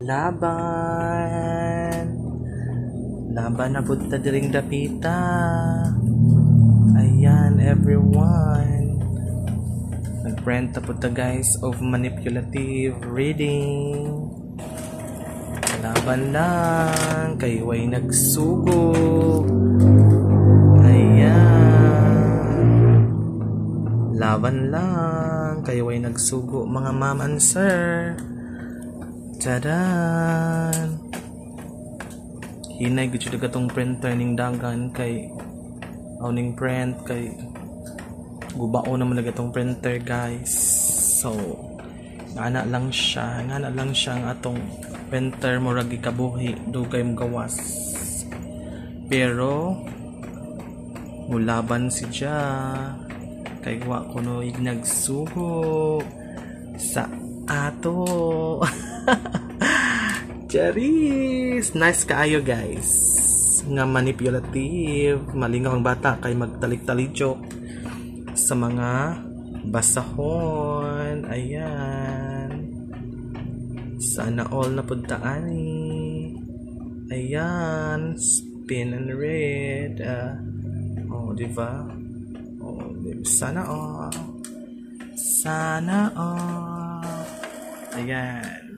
Laban. Laban na punta diring dapita. Ayan, everyone. Nag-print na punta guys of manipulative reading. Laban lang. Kay way nagsugo. Ayan. Laban lang. Kay way nagsugo mga ma'am and sir. Tadan! Hinay gud jud gatong printer ning dagan kay awning print kay gubao naman na gatong printer guys. So ngana lang siya ang atong printer murag gikabuhi dugay mo gawas. Pero mulaban si Jah kay wa kuno nagsugo sa ato. Charis! Nice kaayo guys. Nga manipulative. Malingaw ang bata kay magtalik-talijok sa mga basahon. Ayan. Sana all na puntaan ni. Ayan. Spin and read. Oh, diba? Oh, sana all. Sana all. Ayan.